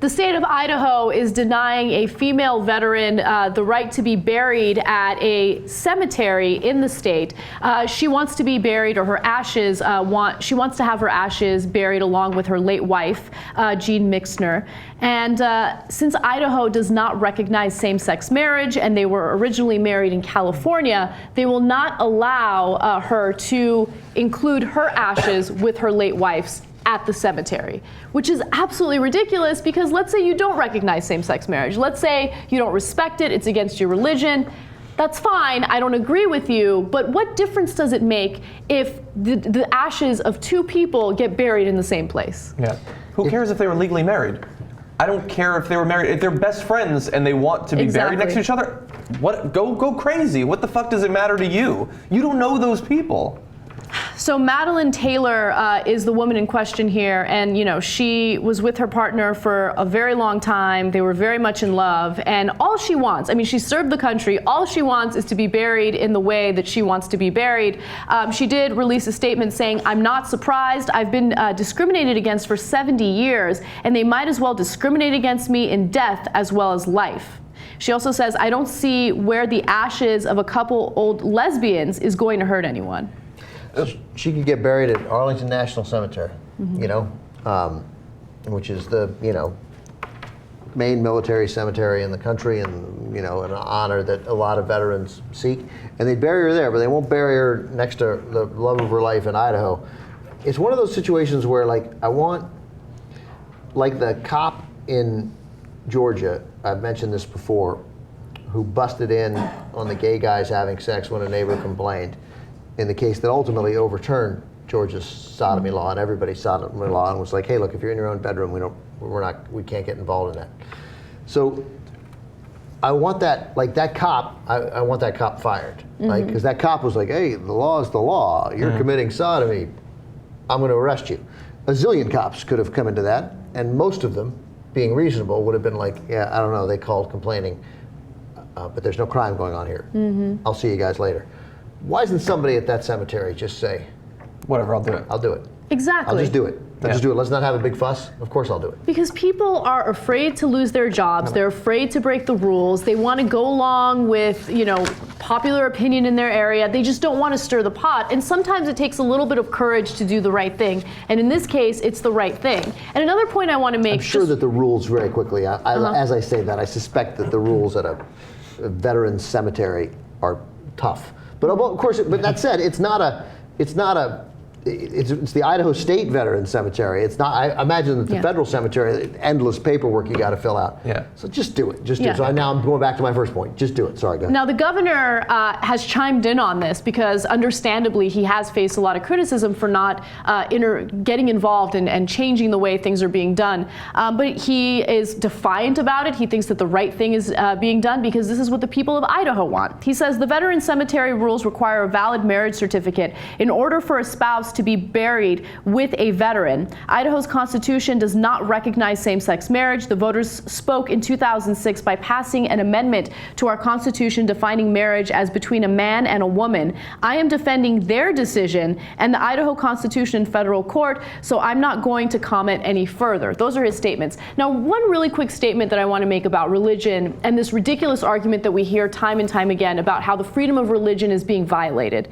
The state of Idaho is denying a female veteran the right to be buried at a cemetery in the state. She wants to be buried, or her ashes, she wants to have her ashes buried along with her late wife, Jean Mixner. And since Idaho does not recognize same-sex marriage, and they were originally married in California, they will not allow her to include her ashes with her late wife's at the cemetery, which is absolutely ridiculous, because let's say you don't recognize same-sex marriage. Let's say you don't respect it, it's against your religion. That's fine, I don't agree with you, but what difference does it make if the ashes of two people get buried in the same place? Yeah. Who cares if they were legally married? I don't care if they were married. If they're best friends and they want to be buried next to each other, what? Go crazy. What the fuck does it matter to you? You don't know those people. So Madelynn Taylor is the woman in question here, and she was with her partner for a very long time. They were very much in love, and all she wants, I mean, she served the country, all she wants is to be buried in the way that she wants to be buried. She did release a statement saying, "I'm not surprised. I've been discriminated against for 70 years, and they might as well discriminate against me in death as well as life." She also says, "I don't see where the ashes of a couple old lesbians is going to hurt anyone." She could get buried at Arlington National Cemetery, which is the main military cemetery in the country, and an honor that a lot of veterans seek. And they bury her there, but they won't bury her next to the love of her life in Idaho. It's one of those situations where, I want, the cop in Georgia, I've mentioned this before, who busted in on the gay guys having sex when a neighbor complained, in the case that ultimately overturned Georgia's sodomy law and everybody's sodomy law, and was like, hey, look, if you're in your own bedroom, we can't get involved in that. So I want that, that cop, I want that cop fired, because that cop was like, hey, the law is the law. You're committing sodomy. I'm going to arrest you. A zillion cops could have come into that, and most of them, being reasonable, would have been like, yeah, I don't know, they called complaining, but there's no crime going on here. I'll see you guys later. Why doesn't somebody at that cemetery just say, whatever, I'll do it. I'll do it. Exactly. I'll just do it. I'll just do it. Let's not have a big fuss. Of course I'll do it. Because people are afraid to lose their jobs. They're afraid to break the rules. They want to go along with, popular opinion in their area. They just don't want to stir the pot. And sometimes it takes a little bit of courage to do the right thing. And in this case, it's the right thing. And another point I want to make. I'm sure that the rules, very quickly, as I say that, I suspect that the rules at a veterans cemetery are tough. But of course, but that said, it's the Idaho State Veterans Cemetery. It's not. I imagine that the federal cemetery, endless paperwork you got to fill out. Yeah. So just do it. Just do it. So now I'm going back to my first point. Just do it. Sorry, go ahead. Now the governor has chimed in on this, because understandably he has faced a lot of criticism for not getting involved and changing the way things are being done. But he is defiant about it. He thinks that the right thing is being done, because this is what the people of Idaho want. He says the Veterans Cemetery rules require a valid marriage certificate in order for a spouse to be buried with a veteran. Idaho's constitution does not recognize same-sex marriage. The voters spoke in 2006 by passing an amendment to our constitution defining marriage as between a man and a woman. I am defending their decision and the Idaho Constitution in federal court, so I'm not going to comment any further. Those are his statements. Now, one really quick statement that I want to make about religion and this ridiculous argument that we hear time and time again about how the freedom of religion is being violated.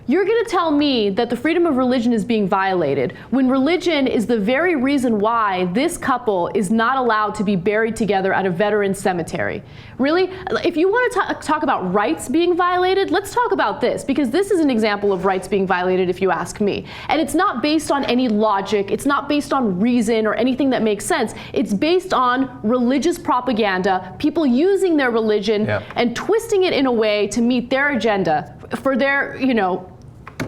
You're going to tell me that the freedom of religion is being violated when religion is the very reason why this couple is not allowed to be buried together at a veterans cemetery. Really? If you want to talk about rights being violated, let's talk about this, because this is an example of rights being violated, if you ask me. And it's not based on any logic. It's not based on reason or anything that makes sense. It's based on religious propaganda, people using their religion and twisting it in a way to meet their agenda for their,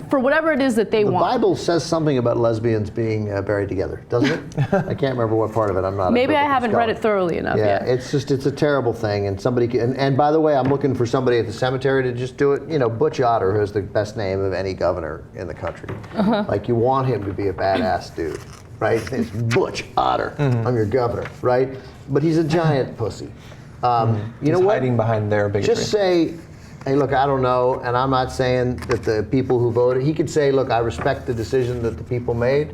for whatever it is that they want. The Bible says something about lesbians being buried together, doesn't it? I can't remember what part of it. I'm not. Maybe I haven't read it thoroughly enough. Yeah, it's a terrible thing, and somebody can, and by the way, I'm looking for somebody at the cemetery to just do it. Butch Otter, who has the best name of any governor in the country. Like, you want him to be a badass dude, right? It's Butch Otter. I'm your governor, right? But he's a giant pussy. You know what? Hiding behind their bigotry. Just say, hey, look, I don't know, and I'm not saying that the people who voted, he could say, look, I respect the decision that the people made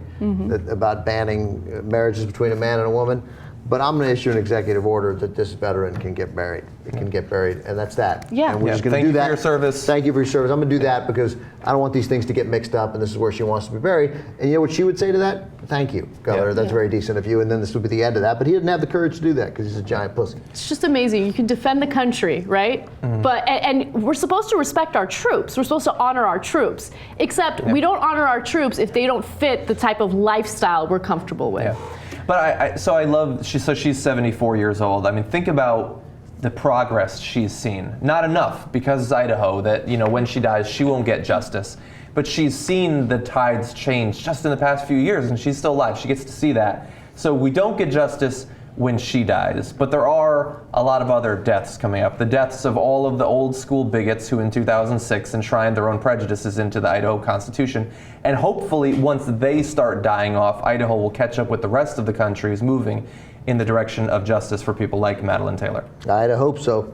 about banning marriages between a man and a woman, but I'm going to issue an executive order that this veteran can get married. It can get buried, and that's that. Yeah. And we're just going to Thank do you that. for your service. Thank you for your service. I'm going to do that because I don't want these things to get mixed up, and this is where she wants to be buried. And you know what she would say to that? Thank you, Governor. That's very decent of you. And then this would be the end of that. But he didn't have the courage to do that because he's a giant pussy. It's just amazing. You can defend the country, right? But and we're supposed to respect our troops. We're supposed to honor our troops. Except we don't honor our troops if they don't fit the type of lifestyle we're comfortable with. Yeah. But so I love, she's 74 years old. I mean, think about the progress she's seen. Not enough, because it's Idaho, that, you know, when she dies, she won't get justice. But she's seen the tides change just in the past few years, and she's still alive. She gets to see that. So we don't get justice when she dies, but there are a lot of other deaths coming up. The deaths of all of the old school bigots who in 2006 enshrined their own prejudices into the Idaho Constitution. And hopefully once they start dying off, Idaho will catch up with the rest of the country who's moving in the direction of justice for people like Madelynn Taylor. I'd hope so.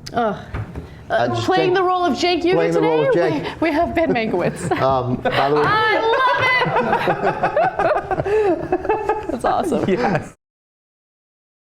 Playing the role of Cenk Uygur Playing the today, role of Cenk. we have Ben Mankiewicz. By the way, I love it! That's awesome. Yes.